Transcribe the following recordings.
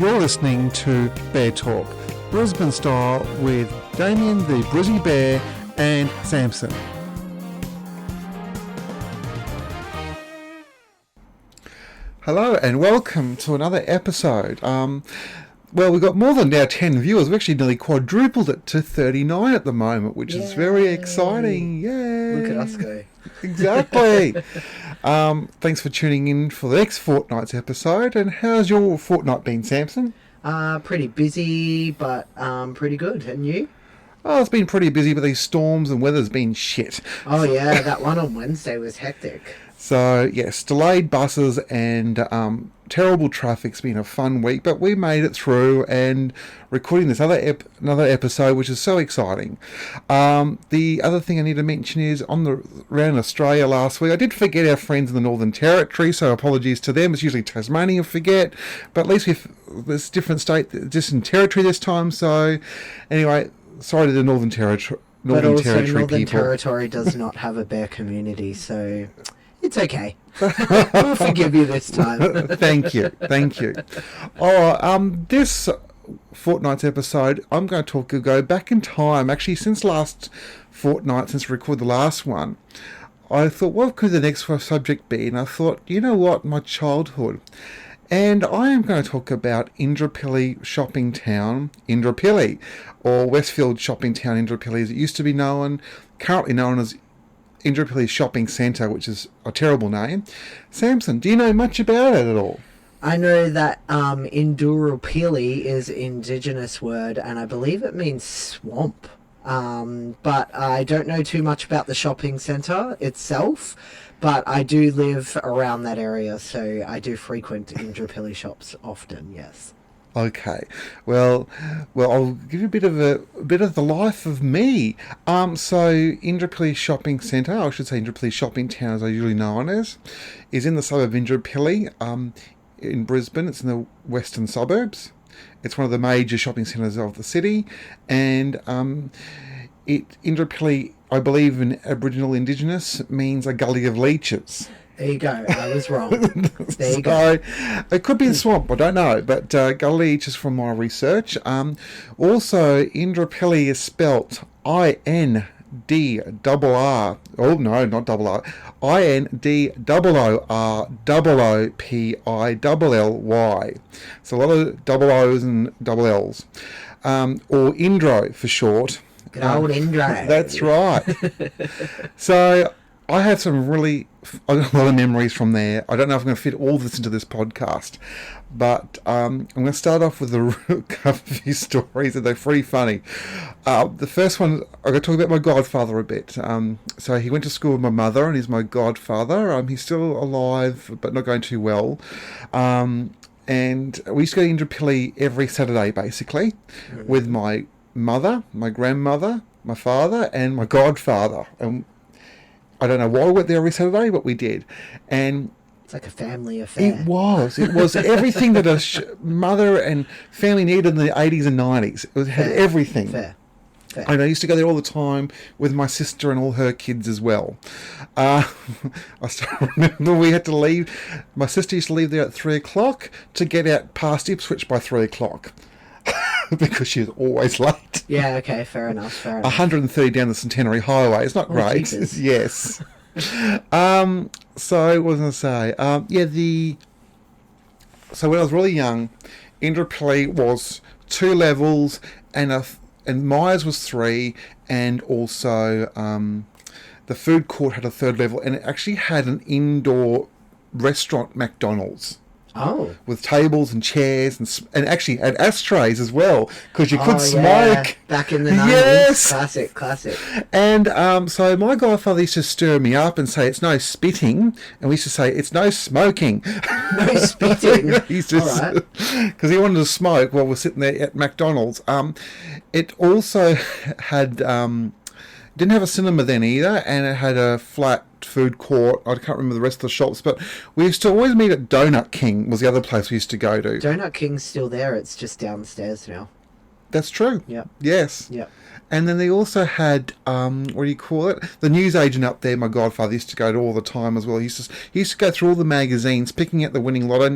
You're listening to Bear Talk, Brisbane Style with Damien the Brizzy Bear and Samson. Hello and welcome to another episode. Well, we've got more than now 10 viewers. We've actually nearly quadrupled it to 39 at the moment, which is very exciting. Yay! Look at us go. Exactly. Thanks for tuning in for the next fortnight's episode. And how's your fortnight been, Samson? Pretty busy, but pretty good. And you? Oh, it's been pretty busy, but these storms and weather's been shit. Oh yeah, that one on Wednesday was hectic. So, yes, delayed buses and terrible traffic. It's been a fun week, but we made it through and recording this another episode, which is so exciting. The other thing I need to mention is around Australia last week, I did forget our friends in the Northern Territory, so apologies to them. It's usually Tasmania forget, but at least it's a different state, just in Territory this time. So, anyway, sorry to the Northern Territory. Northern Territory does not have a bear community, so it's okay. We'll forgive you this time. Thank you. This fortnight's episode, I'm going to go back in time. Actually, since last fortnight, since we recorded the last one, I thought, what could the next subject be? And I thought, you know what, my childhood. And I am going to talk about Indooroopilly Shopping Town, Indooroopilly, or Westfield Shopping Town, Indooroopilly, as it used to be known, currently known as Indooroopilly Shopping Centre, which is a terrible name. Samson, do you know much about it at all? I know that Indooroopilly is an Indigenous word, and I believe it means swamp. But I don't know too much about the shopping centre itself, but I do live around that area, so I do frequent Indooroopilly shops often, yes. Okay, well, I'll give you a bit of the life of me. So Indooroopilly Shopping Centre, I should say Indooroopilly Shopping Town, as I usually know it as, is in the suburb of Indooroopilly, in Brisbane. It's in the western suburbs. It's one of the major shopping centres of the city, and Indooroopilly, I believe, in Aboriginal Indigenous, means a gully of leeches. There you go. I was wrong. There you go. It could be a swamp. I don't know. But gully leeches from my research. Also, Indooroopilly is spelt INDRR. Oh, no, not double R. INDOOROOPILLY. So a lot of double O's and double L's. Or Indro for short. Good old Indro. That's right. So I have a lot of memories from there. I don't know if I'm going to fit all this into this podcast, but I'm going to start off with a few stories, and they're pretty funny. The first one, I'm going to talk about my godfather a bit. So he went to school with my mother, and he's my godfather. He's still alive, but not going too well. And we used to go to Indooroopilly every Saturday, basically, with my mother, my grandmother, my father, and my godfather. And I don't know why we went there every Saturday, but we did. And it's like a family affair. It was everything that a mother and family needed in the 80s and 90s. It had everything. Fair. And I used to go there all the time with my sister and all her kids as well. I still remember we had to leave. My sister used to leave there at 3 o'clock to get out past Ipswich by 3 o'clock. Because she was always late. Yeah, okay, fair enough. 130 down the Centenary Highway. It's not great. Jesus. Yes. So, what was I going to say? So when I was really young, Indooroopilly was 2 levels, and Myers was 3, and also the food court had a 3rd level, and it actually had an indoor restaurant, McDonald's. Oh. With tables and chairs and actually had ashtrays as well, because you could smoke. Yeah. Back in the 90s. Yes. Classic. And so my godfather used to stir me up and say it's no spitting, and we used to say it's no smoking. No spitting. He's just because he wanted to smoke while we're sitting there at McDonald's. It also had didn't have a cinema then either, and it had a flat food court. I can't remember the rest of the shops, but we used to always meet at Donut King was the other place we used to go to. Donut King's still there, it's just downstairs now. That's true. Yep. Yes. Yep. And then they also had, what do you call it? The newsagent up there, my godfather used to go to all the time as well. He used to go through all the magazines, picking out the winning lotto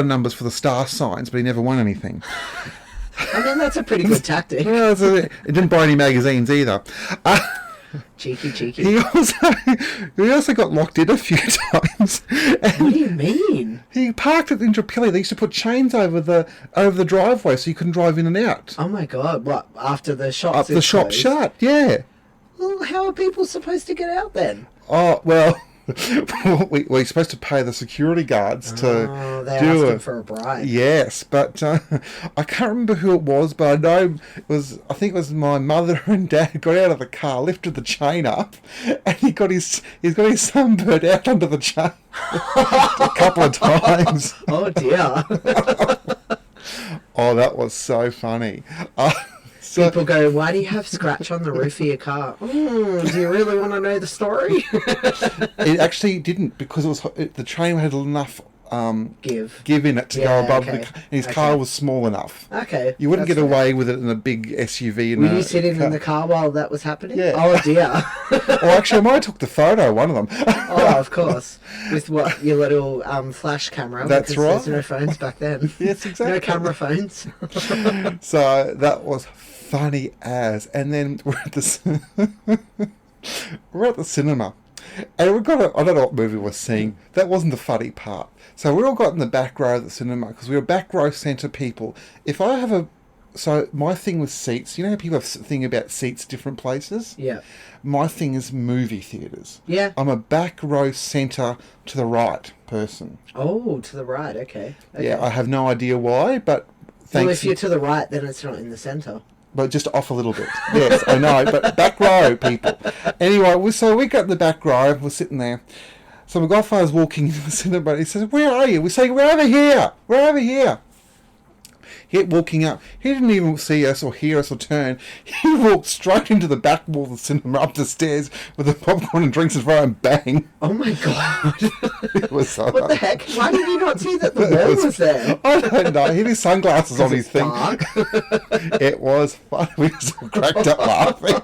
numbers for the star signs, but he never won anything. I mean, that's a pretty good tactic. Well, it didn't buy any magazines either. Cheeky. He also got locked in a few times. What do you mean? He parked at Indooroopilly. They used to put chains over the driveway so you couldn't drive in and out. Oh my God! What, after the shops? Up the shop shut. Yeah. Well, how are people supposed to get out then? Oh well. We're supposed to pay the security guards to they're do asking it. for a bribe. Yes, but I can't remember who it was, but I know I think it was my mother and dad got out of the car, lifted the chain up, and he's got his sunbird out under the chain a couple of times. Oh dear. Oh, that was so funny. People go, why do you have scratch on the roof of your car? Do you really want to know the story? It actually didn't, because the train had enough give in it to go above the car, and his car was small enough. Okay. You wouldn't get away with it in a big SUV. Were you sitting in the car while that was happening? Yeah. Oh dear. Or actually, I might have took the photo, one of them. Oh, of course. With what, your little flash camera? That's because right. There's no phones back then. Yes, exactly. No camera phones. So that was funny as. And then we're at the cinema. And I don't know what movie we're seeing. That wasn't the funny part. So we all got in the back row of the cinema because we were back row centre people. So my thing with seats, you know how people have a thing about seats different places? Yeah. My thing is movie theatres. Yeah. I'm a back row centre to the right person. Oh, to the right, okay. Yeah, I have no idea why, but thanks. Well, if you're to the right, then it's not in the centre. But just off a little bit. Yes, I know, but back row people. Anyway, so we got in the back row, we're sitting there. So my godfather's walking into the cinema, he says, "Where are you?" We say, "We're over here. We're over here." He kept walking up. He didn't even see us or hear us or turn. He walked straight into the back wall of the cinema, up the stairs with the popcorn and drinks in front of him, bang. Oh my God. It was so What the heck? Why did you not see that the wall was there? I don't know. He had his sunglasses on his thing. Dark. It was fun. We just all cracked up laughing.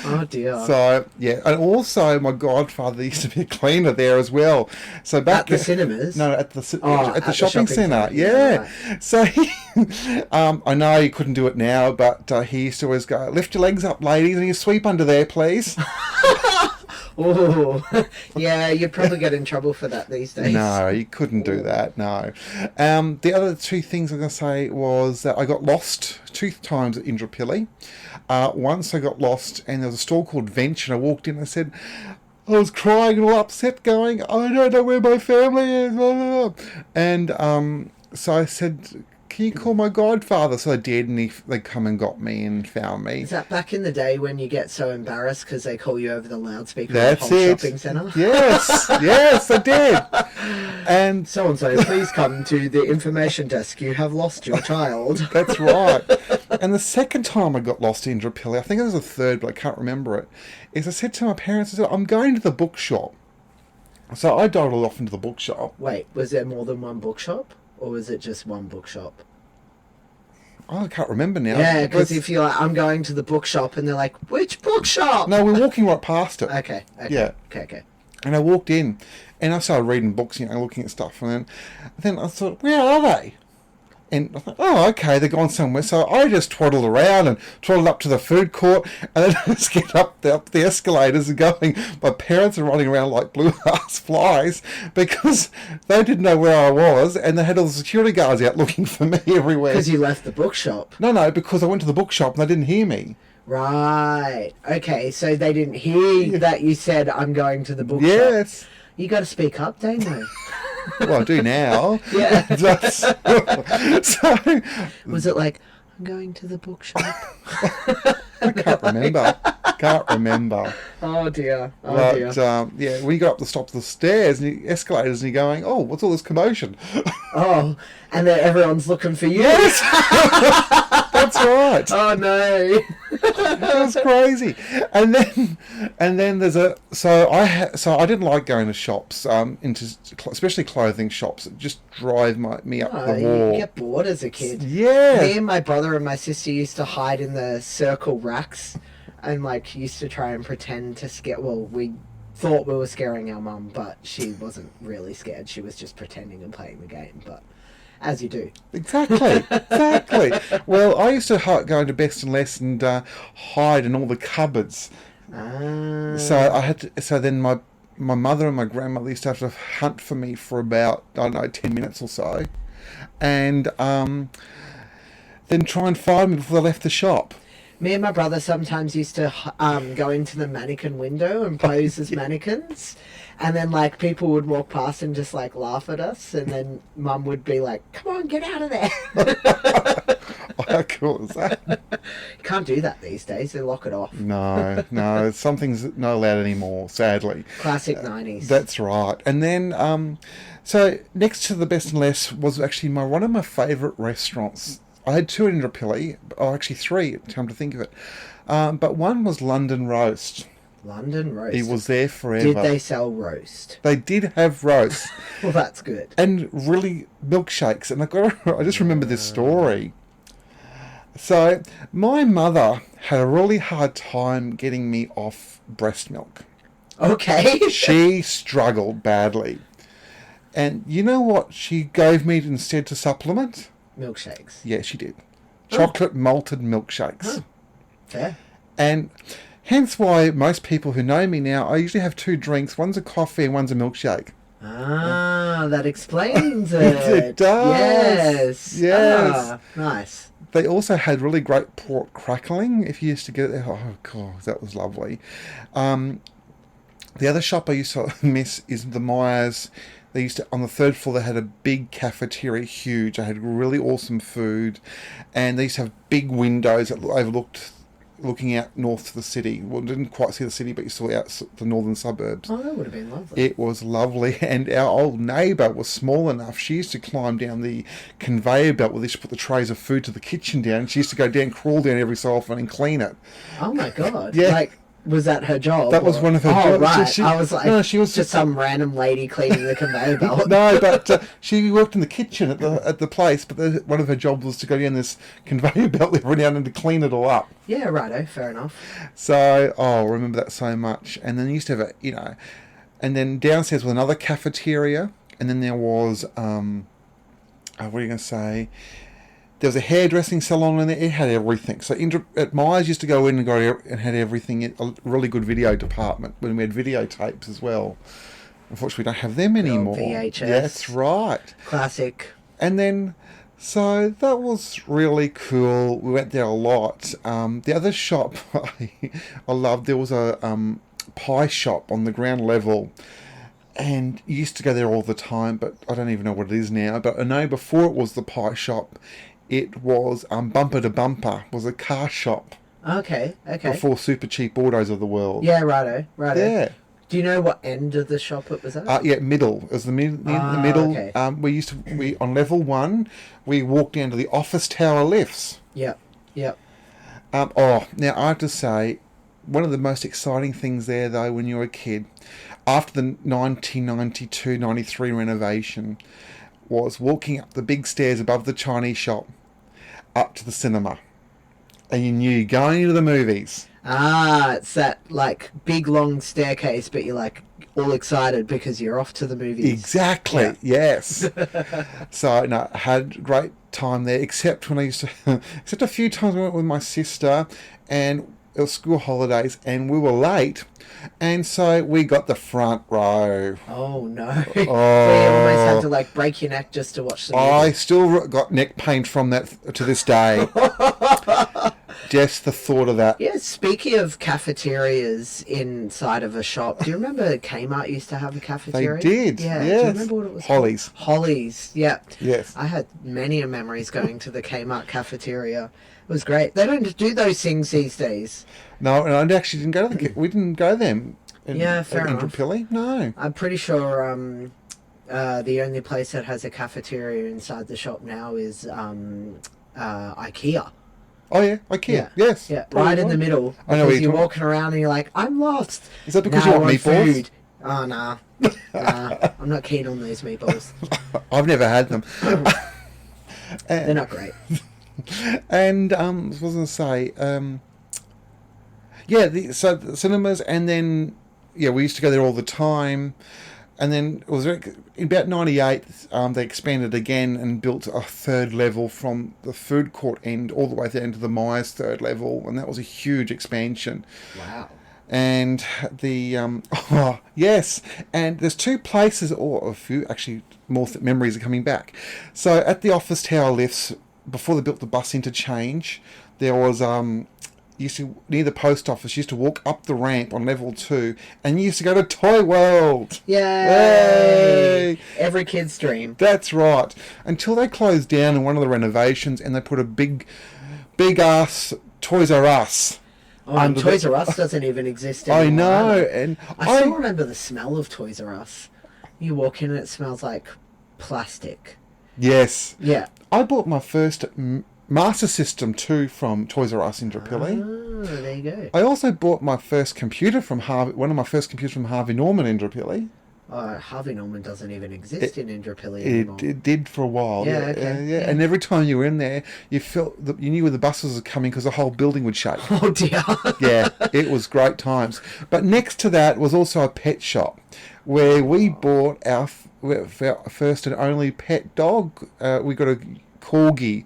Oh dear. So, yeah. And also, my godfather used to be a cleaner there as well. So back At the cinemas? No, at the shopping centre. centre. Yeah. Right. So I know you couldn't do it now, but he used to always go, "Lift your legs up, ladies, and you sweep under there, please." Oh, yeah, you'd probably get in trouble for that these days. No, you couldn't do that, no. The other two things I'm going to say was that I got lost 2 times at Indooroopilly. Once I got lost, and there was a store called Venture, and I walked in and I said, I was crying and all upset, going, "I don't know where my family is." Blah, blah, blah. And so I said, "Can you call my godfather?" So I did, and they come and got me and found me. Is that back in the day when you get so embarrassed because they call you over the loudspeaker That's of the whole it. shopping centre? Yes, yes, I did. And So-and-so, please come to the information desk. You have lost your child. that's right. And the second time I got lost in Indooroopilly, I think it was the third, but I can't remember it, is I said to my parents, I said, "I'm going to the bookshop." So I dawdled off into the bookshop. Wait, was there more than one bookshop? Or was it just one bookshop? Oh, I can't remember now. Yeah, because if you're like, "I'm going to the bookshop," and they're like, "Which bookshop?" No, we're walking right past it. Okay. Yeah. Okay. And I walked in, and I started reading books, looking at stuff, and then I thought, "Where are they?" And I thought, "Oh, okay, they're gone somewhere." So I just twaddled around and twaddled up to the food court, and then I just get up the escalators and going. My parents are running around like blue-ass flies because they didn't know where I was, and they had all the security guards out looking for me everywhere. Because you left the bookshop. No, because I went to the bookshop and they didn't hear me. Right. Okay, so they didn't hear that you said, "I'm going to the bookshop." Yes. You got to speak up, Damo. Well, I do now. Yeah. So, Was it like, "I'm going to the bookshop"? I can't remember. Oh dear. But, Dear. yeah, when you go up the top of the stairs and the escalators and you're going, "Oh, what's all this commotion?" Oh, and then everyone's looking for you. Yes! That's That's right. Oh no. It was crazy. And then there's so I didn't like going to shops, especially clothing shops. It just drive me up Oh, the wall. you get bored as a kid. Yeah. Me and my brother and my sister used to hide in the circle racks and like used to try and pretend to scare. Well, we thought we were scaring our mum, but she wasn't really scared. She was just pretending and playing the game. But as you do. Exactly. Well, I used to go into Best and Less and hide in all the cupboards. So then my mother and my grandmother used to have to hunt for me for about, I don't know, 10 minutes or so, and then try and find me before they left the shop. Me and my brother sometimes used to go into the mannequin window and pose as mannequins. And then, like, people would walk past and just, like, laugh at us. And then Mum would be like, come on, get out of there. How cool is that? You can't do that these days. They lock it off. No. Something's not allowed anymore, sadly. Classic 90s. That's right. And then, so next to the Best and Less was actually one of my favourite restaurants. I had two in Indooroopilly, actually three, come to think of it. But one was London Roast. London Roast. It was there forever. Did they sell roast? They did have roast. Well, that's good. And really milkshakes. And I just remember this story. So my mother had a really hard time getting me off breast milk. Okay. She struggled badly. And you know what she gave me instead to supplement? Milkshakes. Yeah, she did. Chocolate malted milkshakes. Oh. Fair. And hence why most people who know me now, I usually have two drinks. One's a coffee and one's a milkshake. Ah, that explains it. It does. Yes. Ah, nice. They also had really great pork crackling. If you used to get it there, oh god, that was lovely. The other shop I used to miss is the Myers. They used to, on the third floor, they had a big cafeteria, huge. They had really awesome food, and they used to have big windows that overlooked, looking out north to the city. Well, didn't quite see the city, but you saw out the northern suburbs. Oh, that would have been lovely. It was lovely, and our old neighbour was small enough. She used to climb down the conveyor belt where they used to put the trays of food to the kitchen down, and she used to go down, crawl down every so often and clean it. Oh my god. Yeah. Like, was that her job? That was one of her jobs. Oh, right. She, I was like, no, she was just some random lady cleaning the conveyor belt. No, but she worked in the kitchen at the place, but one of her jobs was to go down this conveyor belt every now and then to clean it all up. Yeah, righto, fair enough. So, I remember that so much. And then you used to have and then downstairs was another cafeteria, and then there was, what are you going to say? There was a hairdressing salon in there. It had everything. So at Myers used to go in and had everything. A really good video department when we had videotapes as well. Unfortunately, we don't have them anymore. VHS. Yeah, that's right. Classic. And then, so that was really cool. We went there a lot. The other shop I loved, there was a pie shop on the ground level. And you used to go there all the time, but I don't even know what it is now. But I know before it was the pie shop, it was Bumper to Bumper, was a car shop. Okay. Before Super Cheap Autos of the world. Yeah, righto. Yeah. Do you know what end of the shop it was at? Yeah, middle. It was the middle. Okay. We on level 1, we walked down to the office tower lifts. Yep. Now I have to say, one of the most exciting things there, though, when you were a kid, after the 1992-93 renovation, was walking up the big stairs above the Chinese shop up to the cinema. And you knew you're going to the movies. Ah, it's that, like, big, long staircase, but you're, like, all excited because you're off to the movies. Exactly, yeah. Yes. So, no, I had a great time there, except when I used to... except a few times I went with my sister, and it was school holidays, and we were late, and so we got the front row. Oh, no. So you almost had to, like, break your neck just to watch the movie. I still got neck pain from that to this day. Just the thought of that. Yeah, speaking of cafeterias inside of a shop, do you remember Kmart used to have a cafeteria? They did, Yeah. yes. Do you remember what it was Hollies. called? Hollies, yeah. Yes. I had many memories going to the Kmart cafeteria. It was great. They don't do those things these days. No, and I actually didn't go to we didn't go there. Fair enough. Indooroopilly? No. I'm pretty sure the only place that has a cafeteria inside the shop now is IKEA. Oh yeah, I can. Yeah. Yes. Yeah, probably right in right. the middle. I know what Because you're you're walking around and you're like, I'm lost. Is that because Now you I want meatballs? food. Oh, nah. Nah, I'm not keen on those meatballs. I've never had them. They're not great. And what was I going to say? Yeah, so the cinemas, and then yeah, we used to go there all the time. And then it was in about '98. They expanded again and built a third level from the food court end all the way down to the Myers third level, and that was a huge expansion. Wow. And the oh yes, and there's two places, or a few actually, more memories are coming back. So at the office tower lifts, before they built the bus interchange, there was used to, near the post office, you used to walk up the ramp on level 2, and you used to go to Toy World. Yay! Yay! Every kid's dream. That's right. Until they closed down in one of the renovations, and they put a big ass Toys R Us. Oh, and Toys R Us doesn't even exist anymore. I know, either. and I still remember the smell of Toys R Us. You walk in and it smells like plastic. yes, Yeah. I bought my first Master System 2 from Toys R Us in Indooroopilly. Oh, there you go. I also bought my first computer from one of my first computers from Harvey Norman in Indooroopilly. Harvey Norman doesn't even exist in Indooroopilly anymore. It did for a while. Yeah, okay. Yeah. And every time you were in there, you felt you knew where the buses were coming because the whole building would shake. Oh dear. Yeah, it was great times. But next to that was also a pet shop where we bought our first and only pet dog. We got a corgi,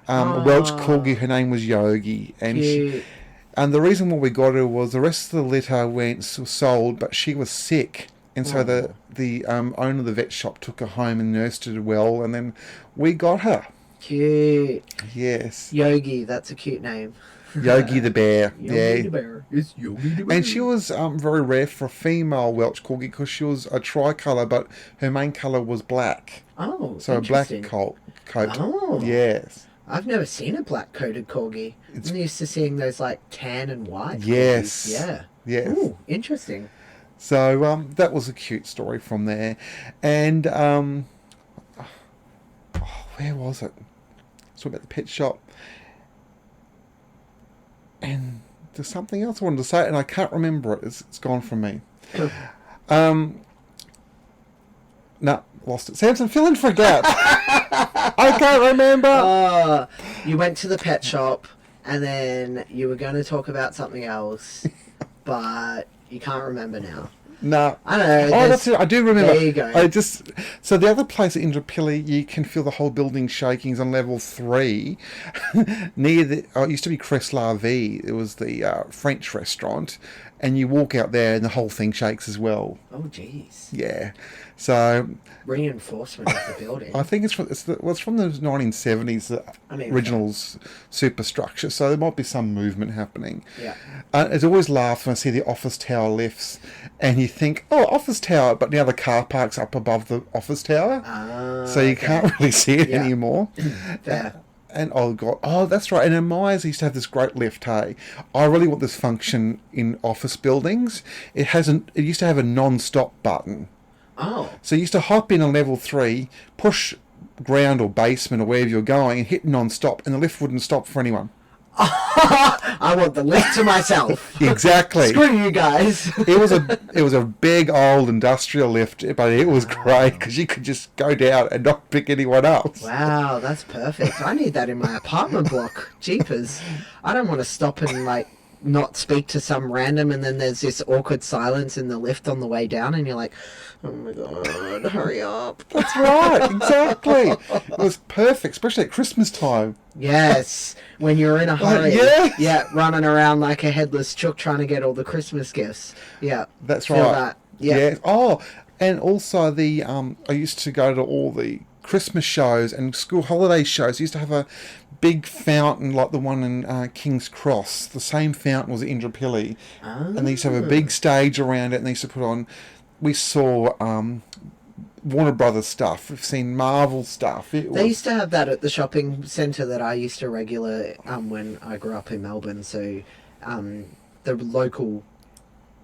a Welsh corgi. Her name was Yogi, and Cute. and the reason why we got her was the rest of the litter went sold, but she was sick. And so the owner of the vet shop took her home and nursed her well, and then we got her. Cute. Yes. Yogi, that's a cute name. Yogi the bear. Yogi the bear. It's Yogi the bear. And she was very rare for a female Welsh corgi because she was a tricolour, but her main colour was black. Oh, So a black interesting. coat. Oh. Yes. I've never seen a black-coated corgi. I'm used to seeing those like tan and white. Yes. Corgis. Yeah. Yes. Ooh, interesting. So that was a cute story from there. And where was it? So about the pet shop. And there's something else I wanted to say, and I can't remember it. It's gone from me. No, lost it. Samson, fill in for a gap. I can't remember. You went to the pet shop, and then you were going to talk about something else, but you can't remember now. No. I don't know. Oh, that's it. I do remember. There you go. So the other place at Indooroopilly, you can feel the whole building shaking is on level 3. Near it used to be Crest La Vie. It was the French restaurant. And you walk out there and the whole thing shakes as well. Oh, jeez. Yeah. So Reinforcement of the building. I think it's from the 1970s, the original superstructure. So there might be some movement happening. Yeah. It's always laughed when I see the office tower lifts, and you think, oh, office tower, but now the car park's up above the office tower, so you can't really see it anymore. Fair. And oh god, that's right. And in Myers used to have this great lift. Hey, I really want this function in office buildings. It used to have a non-stop button. Oh. So you used to hop in on level 3, push ground or basement or wherever you're going, and hit non-stop, and the lift wouldn't stop for anyone. I want the lift to myself. Exactly. Screw you guys. It was a big old industrial lift, but it was great because you could just go down and not pick anyone else. Wow, that's perfect. I need that in my apartment block. Jeepers. I don't want to stop and like not speak to some random, and then there's this awkward silence in the lift on the way down, and you're like, oh my god, hurry up. That's right, exactly. It was perfect, especially at Christmas time. Yes, when you're in a hurry. yes. Yeah, running around like a headless chook trying to get all the Christmas gifts. Yeah. That's Feel right. that. Yeah. Yeah. Oh, and also I used to go to all the Christmas shows and school holiday shows. I used to have a big fountain like the one in King's Cross. The same fountain was at Indooroopilly. And they used to have a big stage around it, and they used to put on... We saw Warner Brothers stuff. We've seen Marvel stuff. They used to have that at the shopping centre that I used to regular when I grew up in Melbourne. So the local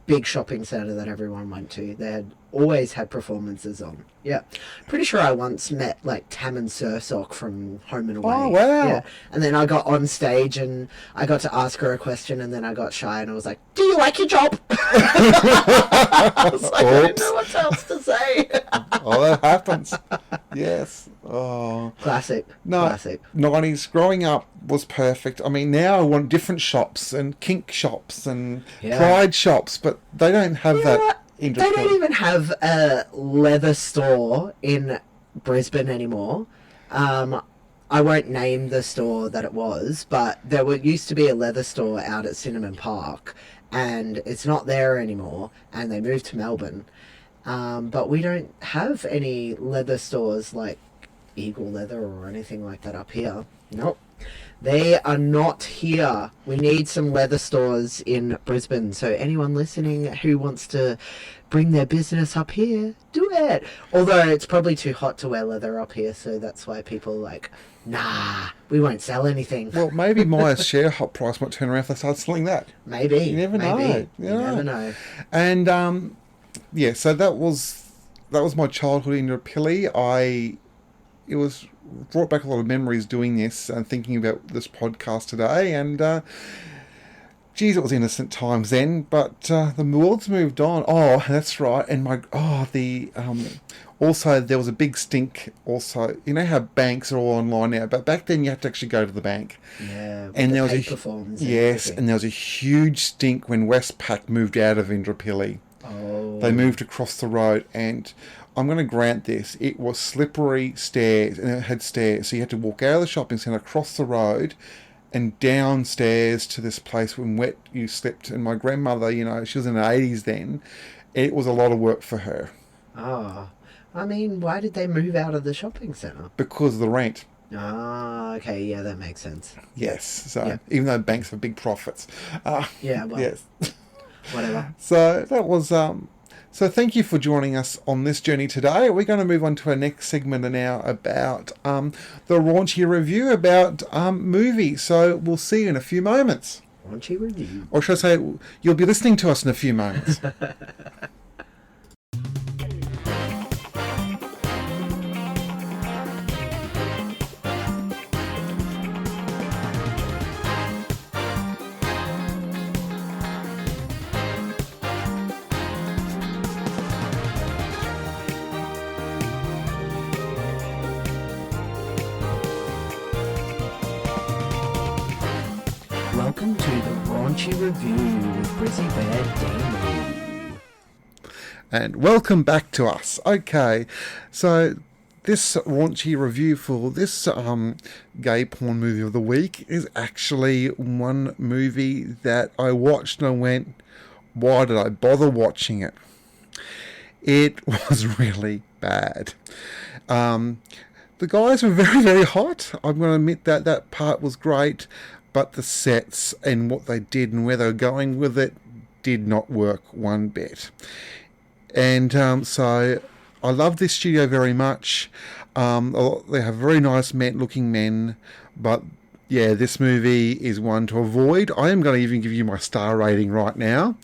big shopping centre that everyone went to. They had always had performances on. Yeah. Pretty sure I once met like Tam Sursok from Home and Away. Oh, wow. Yeah. And then I got on stage and I got to ask her a question, and then I got shy and I was like, "Do you like your job?" I was like, I didn't know what else to say. Oh, that happens. Yes. Oh. Classic. No, Classic. 90s growing up was perfect. I mean, now I want different shops and kink shops and pride shops, but they don't have that industry. They don't even have a leather store in Brisbane anymore. I won't name the store that it was, but there used to be a leather store out at Cinnamon Park, and it's not there anymore, and they moved to Melbourne. But we don't have any leather stores like Eagle Leather or anything like that up here. Nope. They are not here. We need some leather stores in Brisbane. So anyone listening who wants to bring their business up here, do it. Although it's probably too hot to wear leather up here, so that's why people are like, nah, we won't sell anything. Well, maybe my share hot price might turn around if they start selling that. Maybe. You never know. You never know. And yeah, so that was my childhood in Indooroopilly. It was brought back a lot of memories doing this and thinking about this podcast today. And geez, it was innocent times then. But the world's moved on. Oh, that's right. And also there was a big stink. Also, you know how banks are all online now, but back then you had to actually go to the bank. Yeah, and there was and there was a huge stink when Westpac moved out of Indooroopilly. Oh. They moved across the road, and I'm going to grant this, it was slippery stairs, and it had stairs, so you had to walk out of the shopping centre, across the road, and downstairs to this place when wet you slipped. And my grandmother, you know, she was in her 80s then, it was a lot of work for her. Oh. I mean, why did they move out of the shopping centre? Because of the rent. Ah, okay, yeah, that makes sense. Yes, so even though banks have big profits. Yeah, well, yes. Whatever. So that was... So thank you for joining us on this journey today. We're going to move on to our next segment now about the raunchy review about movies. So we'll see you in a few moments. Raunchy review. Or should I say, you'll be listening to us in a few moments. Welcome to the Raunchy Review with Brizzy Bear Damo. And welcome back to us. Okay, so this raunchy review for this gay porn movie of the week is actually one movie that I watched and I went, why did I bother watching it? It was really bad. The guys were very, very hot. I'm going to admit that that part was great, but the sets and what they did and where they were going with it did not work one bit. And so I love this studio very much. They have very nice looking men, but yeah, this movie is one to avoid. I am going to even give you my star rating right now.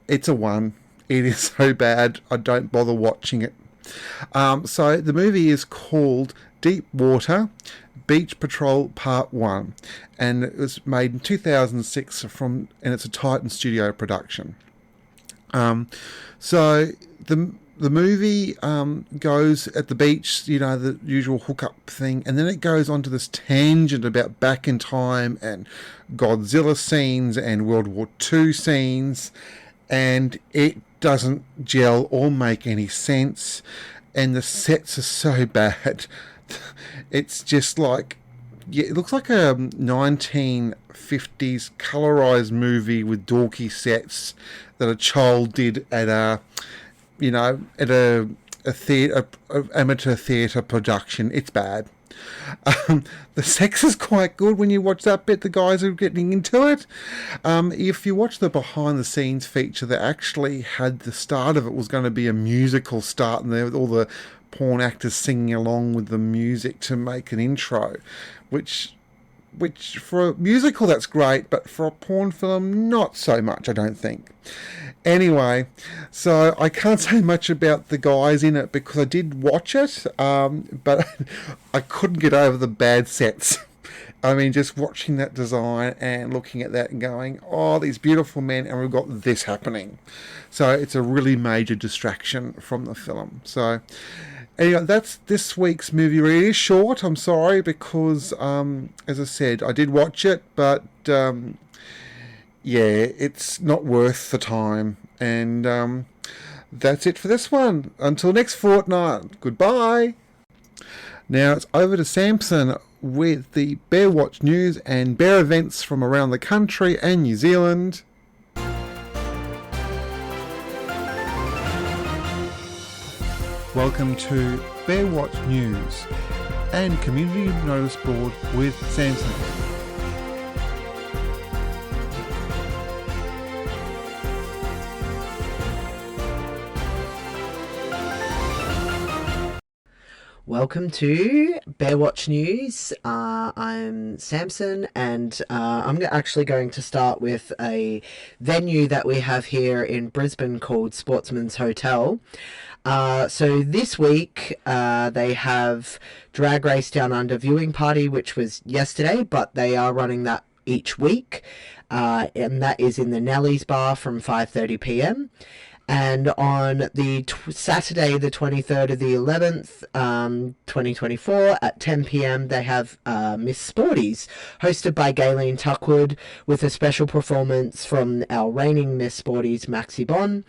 It's a 1. It is so bad, I don't bother watching it. So the movie is called Deep Water Beach Patrol Part 1, and it was made in 2006 and it's a Titan Studio production. So the movie goes at the beach, you know, the usual hookup thing, and then it goes on to this tangent about back in time and Godzilla scenes and World War II scenes, and it doesn't gel or make any sense, and the sets are so bad. It's just like, yeah, it looks like a 1950s colorized movie with dorky sets that a child did at a amateur theatre production. It's bad. The sex is quite good when you watch that bit. The guys are getting into it. If you watch the behind the scenes feature, they actually had the start of it was going to be a musical start, and there with all the porn actors singing along with the music to make an intro, which which for a musical that's great, but for a porn film, not so much, I don't think. Anyway, so I can't say much about the guys in it because I did watch it, but I couldn't get over the bad sets. I mean, just watching that design and looking at that and going, oh, these beautiful men, and we've got this happening. So it's a really major distraction from the film. So anyway, that's this week's movie. Really short, I'm sorry, because, as I said, I did watch it, but yeah, it's not worth the time. And that's it for this one. Until next fortnight, goodbye. Now it's over to Samson with the Bear Watch news and bear events from around the country and New Zealand. Welcome to Bear Watch News and Community Notice Board with Samson. Welcome to Bear Watch News. I'm Samson, and I'm actually going to start with a venue that we have here in Brisbane called Sportsman's Hotel. So this week they have Drag Race Down Under viewing party, which was yesterday, but they are running that each week, and that is in the Nelly's Bar from 5:30 p.m. And on the Saturday, the 23rd of the 11th, 2024, at 10 p.m, they have Miss Sporties, hosted by Gayleen Tuckwood, with a special performance from our reigning Miss Sporties, Maxi Bon.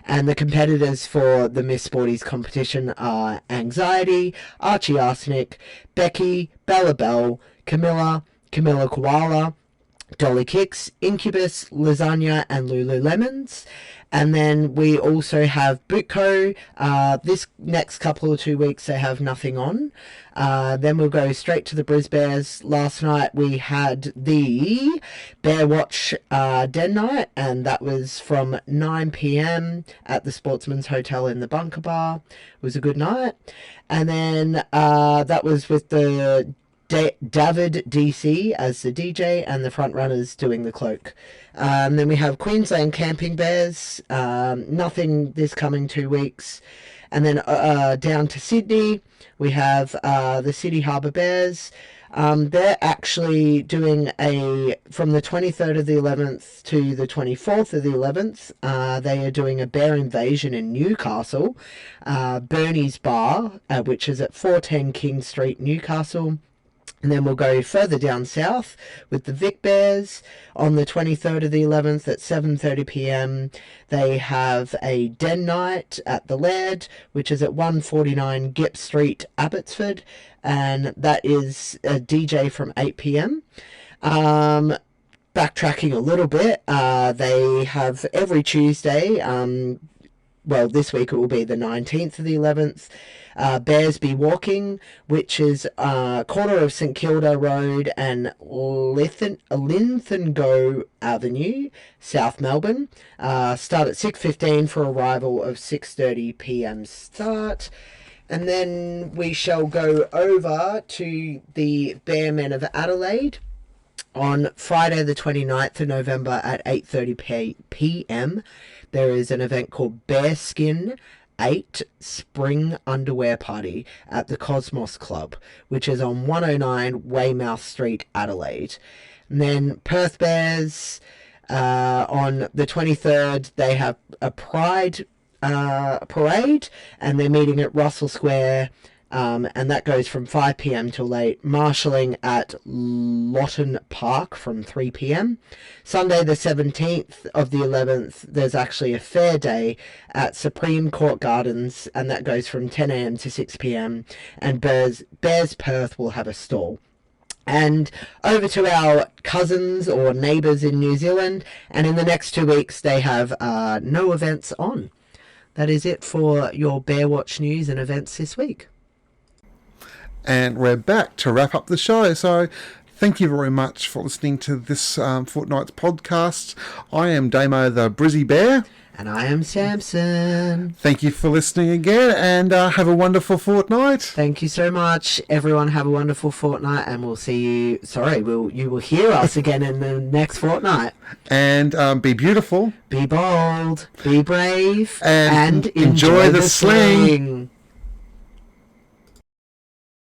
And the competitors for the Miss Sporties competition are Anxiety, Archie Arsenic, Becky, Bella Bell, Camilla Koala, Dolly Kicks, Incubus, Lasagna, and Lululemons. And then we also have Bootco. This next couple or 2 weeks they have nothing on. Then we'll go straight to the Brisbares. Last night we had the Bear Watch Den Night, and that was from 9 p.m. at the Sportsman's Hotel in the Bunker Bar. It was a good night. And then that was with the David DC as the DJ and the front runners doing the cloak. Then we have Queensland Camping Bears, nothing this coming 2 weeks. And then down to Sydney, we have the City Harbour Bears. They're actually doing from the 23rd of the 11th to the 24th of the 11th, they are doing a bear invasion in Newcastle, Bernie's Bar, which is at 410 King Street, Newcastle. And then we'll go further down south with the Vic Bears. On the 23rd of the 11th at 7:30 p.m, they have a den night at the Laird, which is at 149 Gip Street, Abbotsford. And that is a DJ from 8 p.m. Backtracking a little bit, they have every Tuesday, well, this week it will be the 19th of the 11th, Bears Be Walking, which is corner of St Kilda Road and Lincolngo Avenue, South Melbourne. Start at 6:15 for arrival of 6:30 p.m. start. And then we shall go over to the Bear Men of Adelaide on Friday the 29th of November at 8:30 p.m. There is an event called Bearskin 8 Spring Underwear Party at the Cosmos Club, which is on 109 Weymouth Street, Adelaide. And then Perth Bears, on the 23rd, they have a Pride parade, and they're meeting at Russell Square, and that goes from 5 p.m. till late. Marshalling at Lawton Park from 3 p.m. Sunday the 17th of the 11th, there's actually a fair day at Supreme Court Gardens, and that goes from 10 a.m. to 6 p.m. And Bears Perth will have a stall. And over to our cousins or neighbours in New Zealand, and in the next 2 weeks they have no events on. That is it for your Bear Watch news and events this week. And we're back to wrap up the show. So Thank you very much for listening to this fortnight's podcast. I am Damo the Brizzy Bear. And I am Samson. Thank you for listening again, and have a wonderful fortnight. Thank you so much. Everyone have a wonderful fortnight, and we'll see you... you will hear us again in the next fortnight. And be beautiful. Be bold. Be brave. And enjoy the sling.